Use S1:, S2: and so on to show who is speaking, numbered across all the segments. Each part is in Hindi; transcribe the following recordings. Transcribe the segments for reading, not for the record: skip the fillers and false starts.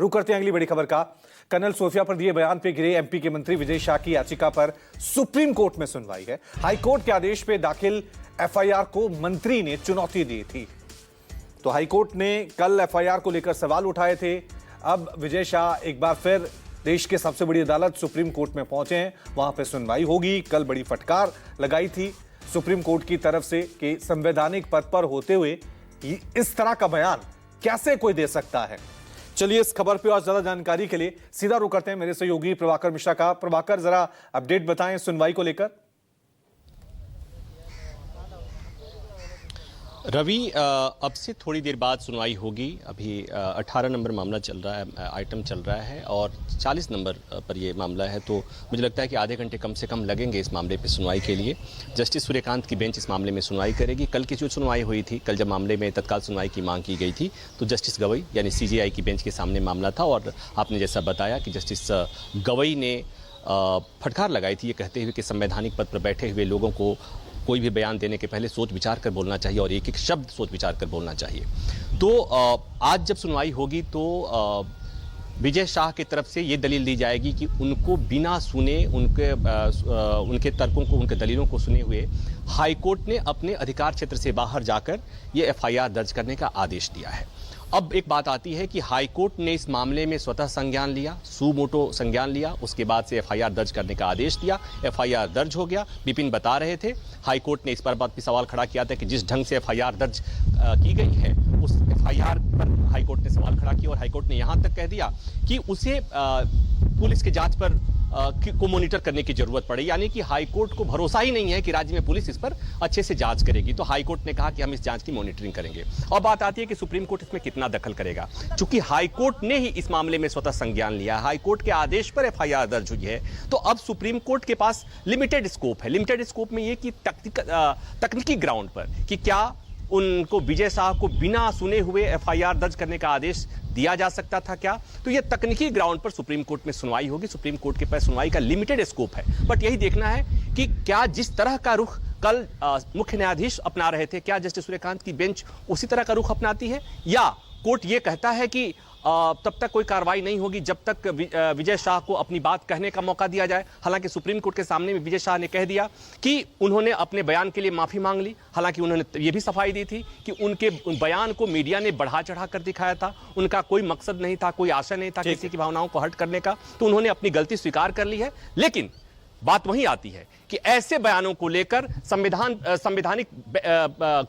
S1: रुक करते हैं अगली बड़ी खबर का। कर्नल सोफिया पर दिए बयान पे गिरे एमपी के मंत्री विजय शाह की याचिका पर सुप्रीम कोर्ट में सुनवाई है। हाईकोर्ट के आदेश पे दाखिल एफआईआर को मंत्री ने चुनौती दी थी, तो हाईकोर्ट ने कल एफआईआर को लेकर सवाल उठाए थे। अब विजय शाह एक बार फिर देश के सबसे बड़ी अदालत सुप्रीम कोर्ट में पहुंचे हैं, वहां पे सुनवाई होगी। कल बड़ी फटकार लगाई थी सुप्रीम कोर्ट की तरफ से कि संवैधानिक पद पर होते हुए इस तरह का बयान कैसे कोई दे सकता है। चलिए इस खबर पे और ज्यादा जानकारी के लिए सीधा रुख करते हैं मेरे सहयोगी प्रभाकर मिश्रा का। प्रभाकर, जरा अपडेट बताएं सुनवाई को लेकर।
S2: रवि, अब से थोड़ी देर बाद सुनवाई होगी। अभी 18 नंबर मामला चल रहा है, आइटम चल रहा है और 40 नंबर पर ये मामला है, तो मुझे लगता है कि आधे घंटे कम से कम लगेंगे इस मामले पे सुनवाई के लिए। जस्टिस सूर्यकांत की बेंच इस मामले में सुनवाई करेगी। कल की जो सुनवाई हुई थी, कल जब मामले में तत्काल सुनवाई की मांग की गई थी, तो जस्टिस गवई यानी सीजेआई की बेंच के सामने मामला था और आपने जैसा बताया कि जस्टिस गवई ने फटकार लगाई थी ये कहते हुए कि संवैधानिक पद पर बैठे हुए लोगों को कोई भी बयान देने के पहले सोच विचार कर बोलना चाहिए और एक एक शब्द सोच विचार कर बोलना चाहिए। तो आज जब सुनवाई होगी तो विजय शाह की तरफ से ये दलील दी जाएगी कि उनको बिना सुने उनके तर्कों को, उनके दलीलों को सुने हुए हाईकोर्ट ने अपने अधिकार क्षेत्र से बाहर जाकर ये एफआईआर दर्ज करने का आदेश दिया है। अब एक बात आती है कि हाईकोर्ट ने इस मामले में स्वतः संज्ञान लिया, सुमोटो संज्ञान लिया, उसके बाद से एफआईआर दर्ज करने का आदेश दिया। एफआईआर दर्ज हो गया। विपिन बता रहे थे हाईकोर्ट ने इस पर बात भी सवाल खड़ा किया था कि जिस ढंग से एफआईआर दर्ज की गई है उस एफआईआर पर हाईकोर्ट ने सवाल खड़ा किया और हाईकोर्ट ने यहां तक कह दिया कि उसे पुलिस की जांच पर को मॉनिटर करने की जरूरत पड़े, यानी कि हाईकोर्ट को भरोसा ही नहीं है कि राज्य में पुलिस इस पर अच्छे से जांच करेगी। तो हाईकोर्ट ने कहा कि हम इस जांच की मॉनिटरिंग करेंगे। और बात आती है कि सुप्रीम कोर्ट इसमें कितना दखल करेगा। चूंकि हाईकोर्ट ने ही इस मामले में स्वतः संज्ञान लिया, हाईकोर्ट के आदेश पर एफआईआर दर्ज हुई है, तो अब सुप्रीम कोर्ट के पास लिमिटेड स्कोप है। लिमिटेड स्कोप में यह कि तकनीकी ग्राउंड पर कि क्या उनको विजय शाह को बिना सुने हुए एफआईआर दर्ज करने का आदेश दिया जा सकता था क्या, तो यह तकनीकी ग्राउंड पर सुप्रीम कोर्ट में सुनवाई होगी। सुप्रीम कोर्ट के पास सुनवाई का लिमिटेड स्कोप है, बट यही देखना है कि क्या जिस तरह का रुख कल मुख्य न्यायाधीश अपना रहे थे, क्या जस्टिस सूर्यकांत की बेंच उसी तरह का रुख अपनाती है, या कोर्ट यह कहता है कि तब तक कोई कार्रवाई नहीं होगी जब तक विजय शाह को अपनी बात कहने का मौका दिया जाए। हालांकि सुप्रीम कोर्ट के सामने में विजय शाह ने कह दिया कि उन्होंने अपने बयान के लिए माफी मांग ली। हालांकि उन्होंने ये भी सफाई दी थी कि उनके बयान को मीडिया ने बढ़ा चढ़ा कर दिखाया था, उनका कोई मकसद नहीं था, कोई आशा नहीं था किसी की भावनाओं को हर्ट करने का, तो उन्होंने अपनी गलती स्वीकार कर ली है। लेकिन बात वही आती है कि ऐसे बयानों को लेकर संवैधानिक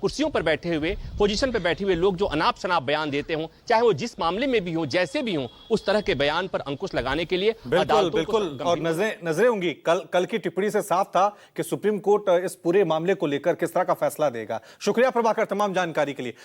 S2: कुर्सियों पर बैठे हुए, पोजीशन पर बैठे हुए लोग जो अनाप शनाप बयान देते हों, चाहे वो जिस मामले में भी हो, जैसे भी हो, उस तरह के बयान पर अंकुश लगाने के लिए
S1: बिल्कुल और नजरें होंगी। कल की टिप्पणी से साफ था कि सुप्रीम कोर्ट इस पूरे मामले को लेकर किस तरह का फैसला देगा। शुक्रिया प्रभाकर तमाम जानकारी के लिए।